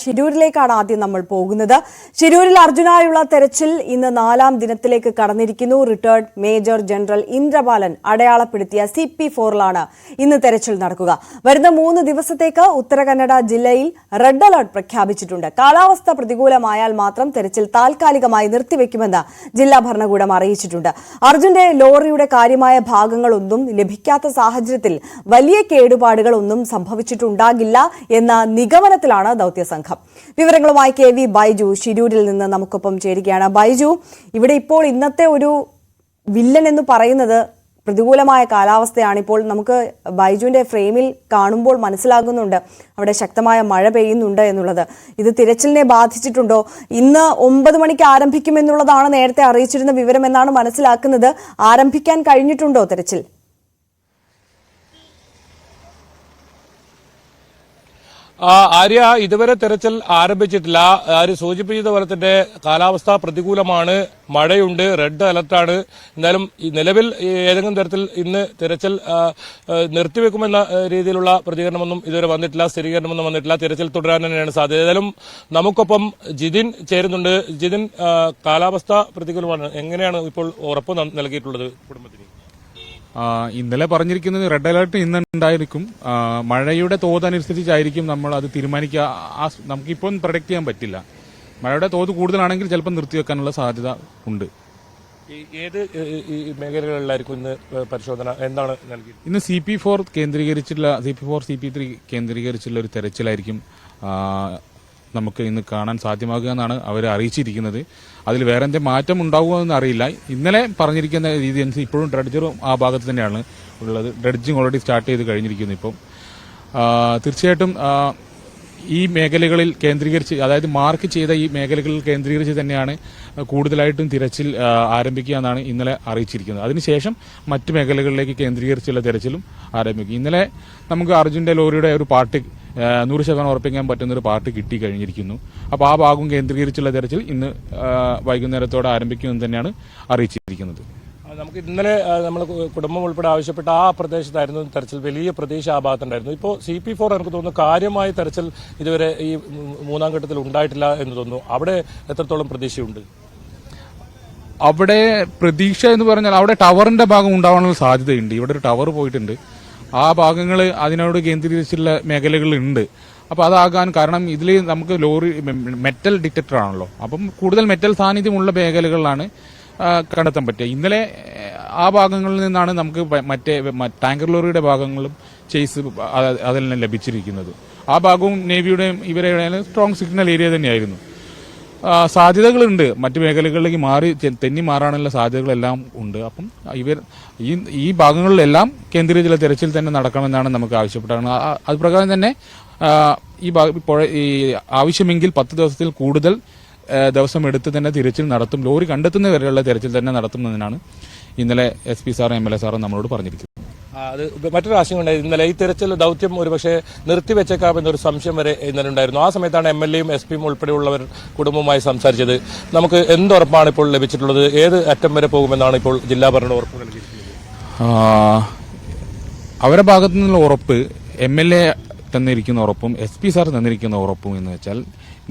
ശിരൂരിലേക്കാണ് ആദ്യം നമ്മൾ പോകുന്നത്. ശിരൂരിൽ അർജുനായുള്ള തെരച്ചിൽ ഇന്ന് 4ാം ദിനത്തിലേക്ക് കടന്നിരിക്കുന്നു. റിട്ടയർഡ് മേജർ ജനറൽ ഇന്ദ്രപാലൻ അടയാളപ്പെടുത്തിയ CP4-ലാണ് ഇന്ന് തെരച്ചിൽ നടക്കുക. വരുന്ന 3 ദിവസത്തേക്ക് ഉത്തര കന്നഡ ജില്ലയിൽ റെഡ് അലർട്ട് പ്രഖ്യാപിച്ചിട്ടുണ്ട്. കാലാവസ്ഥ പ്രതികൂലമായാൽ മാത്രം തെരച്ചിൽ താൽക്കാലികമായി നിർത്തിവെക്കുമെന്ന് ജില്ലാ ഭരണകൂടം അറിയിച്ചിട്ടുണ്ട്. അർജുന്റെ ലോറിയുടെ കാര്യമായ ഭാഗങ്ങളൊന്നും ലഭിക്കാത്ത സാഹചര്യത്തിൽ വലിയ കേടുപാടുകളൊന്നും സംഭവിച്ചിട്ടുണ്ടാകില്ല എന്ന നിഗമനത്തിലാണ് ദൌത്യ സംഘം. വിവരങ്ങളുമായി KV ബൈജു ശിരൂരിൽ നിന്ന് നമുക്കൊപ്പം ചേരുകയാണ്. ബൈജു, ഇവിടെ ഇപ്പോൾ ഇന്നത്തെ ഒരു വില്ലൻ എന്ന് പറയുന്നത് പ്രതികൂലമായ കാലാവസ്ഥയാണ്. ഇപ്പോൾ നമുക്ക് ബൈജുവിന്റെ ഫ്രെയിമിൽ കാണുമ്പോൾ മനസ്സിലാകുന്നുണ്ട് അവിടെ ശക്തമായ മഴ പെയ്യുന്നുണ്ട് എന്നുള്ളത്. ഇത് തിരച്ചിലിനെ ബാധിച്ചിട്ടുണ്ടോ? ഇന്ന് 9 മണിക്ക് ആരംഭിക്കുമെന്നുള്ളതാണ് നേരത്തെ അറിയിച്ചിരുന്ന വിവരം എന്നാണ് മനസ്സിലാക്കുന്നത്. ആരംഭിക്കാൻ കഴിഞ്ഞിട്ടുണ്ടോ തെരച്ചിൽ? ആര്യ, ഇതുവരെ തെരച്ചിൽ ആരംഭിച്ചിട്ടില്ല. സൂചിപ്പിച്ചതുപോലെ തന്നെ കാലാവസ്ഥ പ്രതികൂലമാണ്, മഴയുണ്ട്, റെഡ് അലർട്ടാണ്. എന്നാലും നിലവിൽ ഏതെങ്കിലും തരത്തിൽ ഇന്ന് തെരച്ചിൽ നിർത്തിവെക്കുമെന്ന രീതിയിലുള്ള പ്രതികരണമൊന്നും ഇതുവരെ വന്നിട്ടില്ല, സ്ഥിരീകരണമൊന്നും വന്നിട്ടില്ല. തെരച്ചിൽ തുടരാൻ തന്നെയാണ് സാധ്യത. ഏതായാലും നമുക്കൊപ്പം ജിതിൻ ചേരുന്നുണ്ട്. ജിതിൻ, കാലാവസ്ഥ പ്രതികൂലമാണ്, എങ്ങനെയാണ് ഇപ്പോൾ ഉറപ്പ് നൽകിയിട്ടുള്ളത് കുടുംബത്തിന്? ഇന്നലെ പറഞ്ഞിരിക്കുന്നത് റെഡ് അലർട്ട് ഇന്ന് ഉണ്ടായിരിക്കും. മഴയുടെ തോതനുസരിച്ചായിരിക്കും നമ്മൾ അത് തീരുമാനിക്കുക. നമുക്കിപ്പോൾ പ്രൊഡക്റ്റ് ചെയ്യാൻ പറ്റില്ല. മഴയുടെ തോത് കൂടുതലാണെങ്കിൽ ചിലപ്പോൾ നിർത്തിവെക്കാനുള്ള സാധ്യത ഉണ്ട്. ഏത് മേഖലകളിലായിരിക്കും ഇന്ന് പരിശോധന? എന്താണ് നൽകിയത്? ഇന്ന് CP4 കേന്ദ്രീകരിച്ചുള്ള CP4 CP3 കേന്ദ്രീകരിച്ചുള്ള ഒരു തെരച്ചിലായിരിക്കും നമുക്ക് ഇന്ന് കാണാൻ സാധ്യമാകുക എന്നാണ് അവർ അറിയിച്ചിരിക്കുന്നത്. അതിൽ വേറെ എന്തെങ്കിലും മാറ്റം ഉണ്ടാകുമോ അറിയില്ല. ഇന്നലെ പറഞ്ഞിരിക്കുന്ന രീതി അനുസരിച്ച് ഇപ്പോഴും ഡ്രഡ്ജറും ആ ഭാഗത്ത് തന്നെയാണ് ഉള്ളത്. ഡ്രഡ്ജിങ് ഓൾറെഡി സ്റ്റാർട്ട് ചെയ്ത് കഴിഞ്ഞിരിക്കുന്നു. ഇപ്പം തീർച്ചയായിട്ടും ഈ മേഖലകളിൽ കേന്ദ്രീകരിച്ച്, അതായത് മാർക്ക് ചെയ്ത ഈ മേഖലകളിൽ കേന്ദ്രീകരിച്ച് തന്നെയാണ് കൂടുതലായിട്ടും തിരച്ചിൽ ആരംഭിക്കുക എന്നാണ് ഇന്നലെ അറിയിച്ചിരിക്കുന്നത്. അതിനുശേഷം മറ്റ് മേഖലകളിലേക്ക് കേന്ദ്രീകരിച്ചുള്ള തിരച്ചിലും ആരംഭിക്കും. ഇന്നലെ നമുക്ക് അർജുന്റെ ലോറിയുടെ ഒരു പാർട്ട് 100% ഉറപ്പിക്കാൻ പറ്റുന്ന ഒരു പാർട്ട് കിട്ടി കഴിഞ്ഞിരിക്കുന്നു. അപ്പോൾ ആ ഭാഗം കേന്ദ്രീകരിച്ചുള്ള തെരച്ചിൽ ഇന്ന് വൈകുന്നേരത്തോടെ ആരംഭിക്കുമെന്ന് തന്നെയാണ് അറിയിച്ചിരിക്കുന്നത്. നമുക്ക് ഇന്നലെ നമ്മൾ കുടുംബം ഉൾപ്പെടെ ആവശ്യപ്പെട്ട ആ പ്രദേശത്തായിരുന്നു തെരച്ചിൽ. വലിയ പ്രതീക്ഷ ആ ഭാഗത്തുണ്ടായിരുന്നു. ഇപ്പോൾ CP4 എനിക്ക് തോന്നുന്നു കാര്യമായ തെരച്ചിൽ ഇതുവരെ ഈ 3ാം ഘട്ടത്തിൽ ഉണ്ടായിട്ടില്ല എന്ന് തോന്നുന്നു. അവിടെ എത്രത്തോളം പ്രതീക്ഷയുണ്ട്? അവിടെ പ്രതീക്ഷ എന്ന് പറഞ്ഞാൽ അവിടെ ടവറിന്റെ ഭാഗം ഉണ്ടാവാനുള്ള സാധ്യതയുണ്ട്. ഇവിടെ ഒരു ടവർ പോയിട്ടുണ്ട്. ആ ഭാഗങ്ങൾ അതിനോട് കേന്ദ്രീകരിച്ചുള്ള മേഖലകളുണ്ട്. അപ്പോൾ അതാകാൻ കാരണം ഇതിൽ നമുക്ക് ലോറി മെറ്റൽ ഡിറ്റക്ടർ ആണല്ലോ. അപ്പം കൂടുതൽ മെറ്റൽ സാന്നിധ്യമുള്ള മേഖലകളിലാണ് കണ്ടെത്താൻ പറ്റുക. ഇന്നലെ ആ ഭാഗങ്ങളിൽ നിന്നാണ് നമുക്ക് മറ്റേ ടാങ്കർ ലോറിയുടെ ഭാഗങ്ങളും ചേസ് അതെല്ലാം ലഭിച്ചിരിക്കുന്നത്. ആ ഭാഗവും നേവിയുടെയും ഇവരുടെയും സ്ട്രോങ് സിഗ്നൽ ഏരിയ തന്നെയായിരുന്നു. സാധ്യതകളുണ്ട്, മറ്റു മേഖലകളിലേക്ക് തെന്നി മാറാനുള്ള സാധ്യതകളെല്ലാം ഉണ്ട്. അപ്പം ഈ ഭാഗങ്ങളിലെല്ലാം കേന്ദ്രീകരിച്ചുള്ള തെരച്ചിൽ തന്നെ നടക്കണമെന്നാണ് നമുക്ക് ആവശ്യപ്പെട്ടത്. അത് പ്രകാരം തന്നെ ഈ ആവശ്യമെങ്കിൽ 10 ദിവസത്തിൽ കൂടുതൽ ദിവസം എടുത്ത് തന്നെ തിരച്ചിൽ നടത്തും. ലോറി കണ്ടെത്തുന്നവരെയുള്ള തെരച്ചിൽ തന്നെ നടത്തുന്നതിനാണ് ഇന്നലെ SP സാറും MLA സാറും നമ്മളോട് പറഞ്ഞിരിക്കുന്നത്. അത് മറ്റൊരു ആശങ്ക ഉണ്ടായി. ഇന്നലെ ഈ തെരച്ചിൽ ദൌത്യം ഒരുപക്ഷെ നിർത്തിവെച്ചേക്കാമെന്നൊരു സംശയം വരെ ഇന്നലെ ഉണ്ടായിരുന്നു. ആ സമയത്താണ് MLAയും SP ഉൾപ്പെടെയുള്ളവർ കുടുംബവുമായി സംസാരിച്ചത്. നമുക്ക് എന്തുറപ്പാണ് ഇപ്പോൾ ലഭിച്ചിട്ടുള്ളത്? ഏത് അറ്റം വരെ പോകുമെന്നാണ് ഇപ്പോൾ ജില്ലാ ഭരണം ഉറപ്പ് നൽകിയിരിക്കുന്നത്? അവരുടെ ഭാഗത്തു നിന്നുള്ള ഉറപ്പ്, MLA തന്നിരിക്കുന്ന ഉറപ്പും SP സാർ തന്നിരിക്കുന്ന ഉറപ്പും എന്ന് വെച്ചാൽ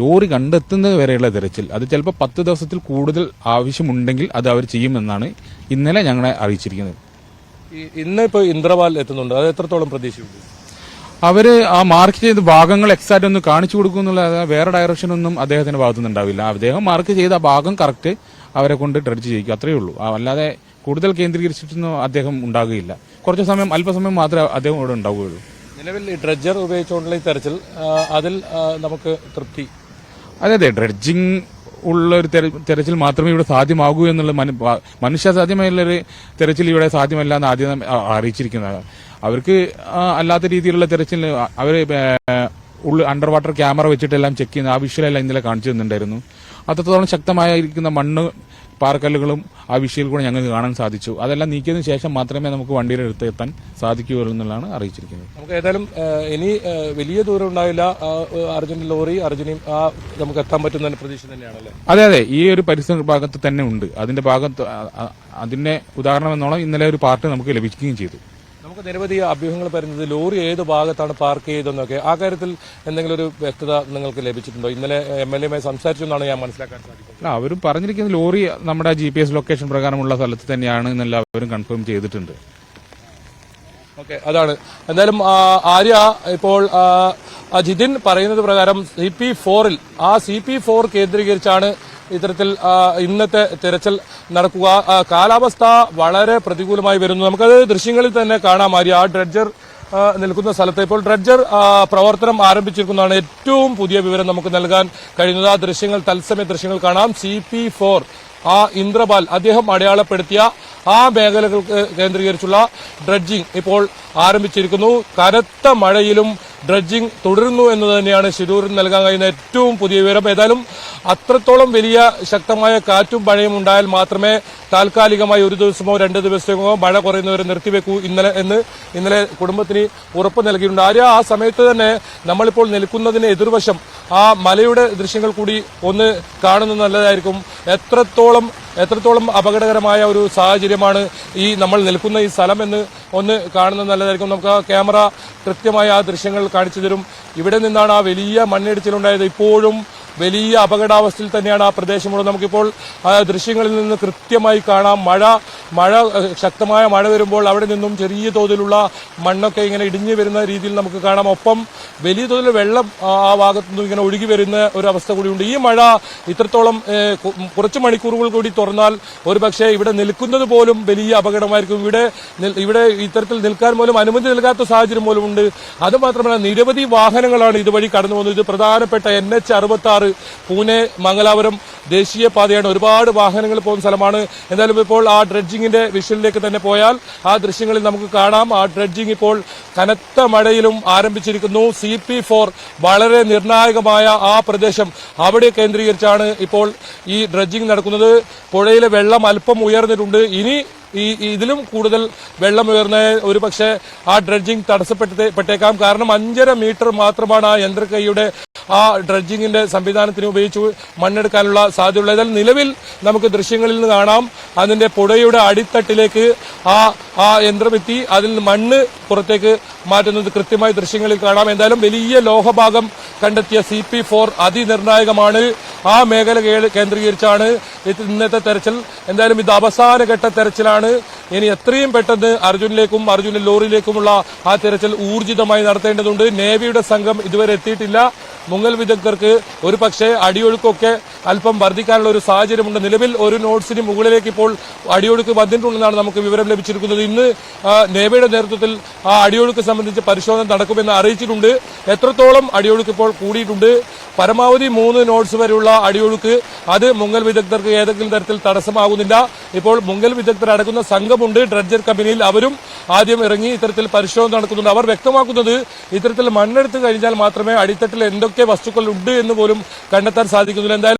ലോറി കണ്ടെത്തുന്നത് വരെയുള്ള തെരച്ചിൽ അത് ചിലപ്പോൾ 10 ദിവസത്തിൽ കൂടുതൽ ആവശ്യമുണ്ടെങ്കിൽ അത് അവർ ചെയ്യുമെന്നാണ് ഇന്നലെ ഞങ്ങളെ അറിയിച്ചിരിക്കുന്നത്. ഇന്നിപ്പോൾ ഇന്ദ്രപാൽ എത്തുന്നുണ്ട്, അത് എത്രത്തോളം പ്രതീക്ഷയുണ്ട്? അവര് ആ മാർക്ക് ചെയ്ത ഭാഗങ്ങൾ എക്സാക്ട് ഒന്ന് കാണിച്ചു കൊടുക്കുന്നുള്ള വേറെ ഡയറക്ഷനൊന്നും അദ്ദേഹത്തിന്റെ ഭാഗത്തുനിന്ന് ഉണ്ടാവില്ല. അദ്ദേഹം മാർക്ക് ചെയ്ത ഭാഗം കറക്റ്റ് അവരെ കൊണ്ട് ഡ്രഡ്ജ് ചെയ്യിക്കും, അത്രയേ ഉള്ളൂ. അല്ലാതെ കൂടുതൽ കേന്ദ്രീകരിച്ചിട്ടൊന്നും അദ്ദേഹം ഉണ്ടാകുകയില്ല. കുറച്ച് സമയം, അല്പസമയം മാത്രമേ അദ്ദേഹം ഇവിടെ ഉണ്ടാവുകയുള്ളൂ. നിലവിൽ ഡ്രഡ്ജർ ഉപയോഗിച്ചുകൊണ്ടുള്ള ഈ തെരച്ചിൽ അതിൽ നമുക്ക് തൃപ്തി? അതെ, ഡ്രഡ്ജിങ് ഉള്ള ഒരു തെരച്ചിൽ മാത്രമേ ഇവിടെ സാധ്യമാകൂ എന്നുള്ള മനുഷ്യ സാധ്യമായുള്ളൊരു തെരച്ചിൽ ഇവിടെ സാധ്യമല്ല എന്ന് ആദ്യം അറിയിച്ചിരിക്കുന്നത്. അവർക്ക് അല്ലാത്ത രീതിയിലുള്ള തെരച്ചിൽ അവർ അണ്ടർ വാട്ടർ ക്യാമറ വെച്ചിട്ടെല്ലാം ചെക്ക് ചെയ്യുന്ന ആ വിഷ്വലെല്ലാം ഇന്നലെ കാണിച്ചു തന്നിട്ടുണ്ടായിരുന്നു. അത്രത്തോളം ശക്തമായിരിക്കുന്ന മണ്ണ് പാറക്കല്ലുകളും ആ വിഷയിൽ കൂടെ ഞങ്ങൾക്ക് കാണാൻ സാധിച്ചു. അതെല്ലാം നീക്കിയതിനു ശേഷം മാത്രമേ നമുക്ക് വണ്ടിയുടെ അടുത്ത് എത്താൻ സാധിക്കുകയുള്ളൂ എന്നുള്ളതാണ് അറിയിച്ചിരിക്കുന്നത്. നമുക്ക് ഏതായാലും ഇനി വലിയ ദൂരം ഉണ്ടാവില്ല. അർജുന്റെ ലോറി അർജുനെയും നമുക്ക് എത്താൻ പറ്റുന്ന പ്രതീക്ഷ തന്നെയാണല്ലേ? അതെ, ഈ ഒരു പരിസര ഭാഗത്ത് തന്നെ ഉണ്ട്. അതിന്റെ ഭാഗത്ത് അതിന്റെ ഉദാഹരണം എന്നോളം ഇന്നലെ ഒരു പാർട്ട് നമുക്ക് ലഭിക്കുകയും ചെയ്തു. നമുക്ക് നിരവധി അഭ്യൂഹങ്ങൾ വരുന്നത് ലോറി ഏത് ഭാഗത്താണ് പാർക്ക് ചെയ്തതെന്നൊക്കെ ആ കാര്യത്തിൽ എന്തെങ്കിലും ഒരു വ്യക്തത നിങ്ങൾക്ക് ലഭിച്ചിട്ടുണ്ടോ? ഇന്നലെ MLA സംസാരിച്ചു എന്നാണ് ഞാൻ മനസ്സിലാക്കാൻ സാധിക്കുന്നത്. അവരും പറഞ്ഞിരിക്കുന്നത് ലോറി നമ്മുടെ GPS ലൊക്കേഷൻ പ്രകാരമുള്ള സ്ഥലത്ത് തന്നെയാണ് എന്നെല്ലാവരും കൺഫേം ചെയ്തിട്ടുണ്ട്. ഓക്കെ, അതാണ് എന്തായാലും ആര്യ ഇപ്പോൾ ജിതിൻ പറയുന്നത് പ്രകാരം CP4-ൽ ആ CP4 കേന്ദ്രീകരിച്ചാണ് ഇത്തരത്തിൽ ഇന്നത്തെ തിരച്ചിൽ നടക്കുക. കാലാവസ്ഥ വളരെ പ്രതികൂലമായി വരുന്നു. നമുക്കത് ദൃശ്യങ്ങളിൽ തന്നെ കാണാം. ആര്യ ആ ഡ്രഡ്ജർ നിൽക്കുന്ന സ്ഥലത്ത് ഇപ്പോൾ ഡ്രഡ്ജർ പ്രവർത്തനം ആരംഭിച്ചിരിക്കുന്നതാണ് ഏറ്റവും പുതിയ വിവരം നമുക്ക് നൽകാൻ കഴിയുന്നത്. ആ ദൃശ്യങ്ങൾ തത്സമയ ദൃശ്യങ്ങൾ കാണാം. CP4 ആ ഇന്ദ്രപാൽ അദ്ദേഹം അടയാളപ്പെടുത്തിയ ആ മേഖലകൾക്ക് കേന്ദ്രീകരിച്ചുള്ള ഡ്രഡ്ജിംഗ് ഇപ്പോൾ ആരംഭിച്ചിരിക്കുന്നു. കനത്ത മഴയിലും ഡ്രഡ്ജിംഗ് തുടരുന്നു എന്ന് തന്നെയാണ് ശിരൂരിൽ നൽകാൻ കഴിയുന്ന ഏറ്റവും പുതിയ വിവരം. ഏതായാലും അത്രത്തോളം വലിയ ശക്തമായ കാറ്റും മഴയും ഉണ്ടായാൽ മാത്രമേ താൽക്കാലികമായി ഒരു ദിവസമോ 2 ദിവസമോ മഴ കുറയുന്നവരെ നിർത്തിവെക്കൂ ഇന്നലെ കുടുംബത്തിന് ഉറപ്പ് നൽകിയിട്ടുണ്ട്. ആര്യ ആ സമയത്ത് തന്നെ നമ്മളിപ്പോൾ നിൽക്കുന്നതിന് എതിർവശം ആ മലയുടെ ദൃശ്യങ്ങൾ കൂടി ഒന്ന് കാണുന്നത് നല്ലതായിരിക്കും. എത്രത്തോളം അപകടകരമായ ഒരു സാഹചര്യമാണ് ഈ നമ്മൾ നിൽക്കുന്ന ഈ സ്ഥലം എന്ന് ഒന്ന് കാണുന്നത് നല്ലതായിരിക്കും. നമുക്ക് ആ ക്യാമറ കൃത്യമായ ആ ദൃശ്യങ്ങൾ കാണിച്ചു തരും. ഇവിടെ നിന്നാണ് ആ വലിയ മണ്ണിടിച്ചിലുണ്ടായത്. ഇപ്പോഴും വലിയ അപകടാവസ്ഥയിൽ തന്നെയാണ് ആ പ്രദേശമുള്ളത്. നമുക്കിപ്പോൾ ആ ദൃശ്യങ്ങളിൽ നിന്ന് കൃത്യമായി കാണാം. ശക്തമായ മഴ വരുമ്പോൾ അവിടെ നിന്നും ചെറിയ തോതിലുള്ള മണ്ണൊക്കെ ഇങ്ങനെ ഇടിഞ്ഞു വരുന്ന രീതിയിൽ നമുക്ക് കാണാം. ഒപ്പം വലിയ തോതിൽ വെള്ളം ആ ഭാഗത്തു നിന്നും ഇങ്ങനെ ഒഴുകി വരുന്ന ഒരു അവസ്ഥ കൂടിയുണ്ട്. ഈ മഴ ഇത്രത്തോളം കുറച്ച് മണിക്കൂറുകൾ കൂടി തുറന്നാൽ ഒരുപക്ഷെ ഇവിടെ നിൽക്കുന്നത് പോലും വലിയ അപകടമായിരിക്കും. ഇവിടെ ഇത്തരത്തിൽ നിൽക്കാൻ പോലും അനുമതി നൽകാത്ത സാഹചര്യം പോലും ഉണ്ട്. അതുമാത്രമല്ല നിരവധി വാഹനങ്ങളാണ് ഇതുവഴി കടന്നു പോകുന്നത്. ഇത് പ്രധാനപ്പെട്ട NH66 പൂനെ മംഗലാപുരം ദേശീയപാതയാണ്. ഒരുപാട് വാഹനങ്ങൾ പോകുന്ന സ്ഥലമാണ്. എന്തായാലും ഇപ്പോൾ ആ ഡ്രഡ്ജിങ്ങിന്റെ വിഷ്വലിലേക്ക് തന്നെ പോയാൽ ആ ദൃശ്യങ്ങളിൽ നമുക്ക് കാണാം. ആ ഡ്രഡ്ജിംഗ് ഇപ്പോൾ കനത്ത മഴയിലും ആരംഭിച്ചിരിക്കുന്നു. CP4 വളരെ നിർണായകമായ ആ പ്രദേശം അവിടെ കേന്ദ്രീകരിച്ചാണ് ഇപ്പോൾ ഈ ഡ്രഡ്ജിംഗ് നടക്കുന്നത്. പുഴയിലെ വെള്ളം അല്പം ഉയർന്നിട്ടുണ്ട്. ഇനി ഇതിലും കൂടുതൽ വെള്ളം ഉയർന്ന ഒരു പക്ഷേ ആ ഡ്രഡ്ജിംഗ് തടസ്സപ്പെട്ടേക്കാം. കാരണം 5.5 മീറ്റർ മാത്രമാണ് ആ യന്ത്രക്കൈയുടെ ആ ഡ്രഡ്ജിങ്ങിന്റെ സംവിധാനത്തിന് ഉപയോഗിച്ച് മണ്ണെടുക്കാനുള്ള സാധ്യതയുള്ളത്. എന്നാൽ നിലവിൽ നമുക്ക് ദൃശ്യങ്ങളിൽ നിന്ന് കാണാം അതിന്റെ പുഴയുടെ അടിത്തട്ടിലേക്ക് ആ യന്ത്രമെത്തി അതിൽ നിന്ന് മണ്ണ് പുറത്തേക്ക് മാറ്റുന്നത് കൃത്യമായി ദൃശ്യങ്ങളിൽ കാണാം. എന്തായാലും വലിയ ലോഹഭാഗം കണ്ടെത്തിയ CP4 അതിനിർണായകമാണ്. ആ മേഖല കേന്ദ്രീകരിച്ചാണ് ഇന്നത്തെ തെരച്ചിൽ. എന്തായാലും ഇത് അവസാനഘട്ട തെരച്ചിലാണ്. ഇനി എത്രയും പെട്ടെന്ന് അർജുന്റെ ലോറിയിലേക്കുമുള്ള ആ തെരച്ചിൽ ഊർജിതമായി നടത്തേണ്ടതുണ്ട്. നേവിയുടെ സംഘം ഇതുവരെ എത്തിയിട്ടില്ല. മുങ്ങൽ വിദഗ്ധർക്ക് ഒരു പക്ഷേ അടിയൊഴുക്കൊക്കെ അല്പം വർദ്ധിക്കാനുള്ള ഒരു സാഹചര്യമുണ്ട്. നിലവിൽ ഒരു നോട്ട്സിന് മുകളിലേക്ക് ഇപ്പോൾ അടിയൊഴുക്ക് വന്നിട്ടുണ്ടെന്നാണ് നമുക്ക് വിവരം ലഭിച്ചിരിക്കുന്നത്. ഇന്ന് നേവിയുടെ നേതൃത്വത്തിൽ ആ അടിയൊഴുക്ക് സംബന്ധിച്ച് പരിശോധന നടക്കുമെന്ന് അറിയിച്ചിട്ടുണ്ട്. എത്രത്തോളം അടിയൊഴുക്ക് ഇപ്പോൾ കൂടിയിട്ടുണ്ട്, പരമാവധി 3 നോട്ട്സ് വരെയുള്ള അടിയൊഴുക്ക് അത് മുങ്ങൽ വിദഗ്ധർക്ക് ഏതെങ്കിലും തരത്തിൽ തടസ്സമാകുന്നില്ല. ഇപ്പോൾ മുങ്ങൽ വിദഗ്ധർ അടങ്ങുന്ന സംഘമുണ്ട് ഡ്രഡ്ജർ കമ്പനിയിൽ. അവരും ആദ്യം ഇറങ്ങി ഇത്തരത്തിൽ പരിശോധന നടക്കുന്നുണ്ട്. അവർ വ്യക്തമാക്കുന്നത് ഇത്തരത്തിൽ മണ്ണെടുത്ത് കഴിഞ്ഞാൽ മാത്രമേ അടിത്തട്ടിൽ എന്തൊക്കെ വസ്തുക്കൾ ഉണ്ട് എന്ന് പോലും കണ്ടെത്താൻ സാധിക്കുന്നില്ല. എന്തായാലും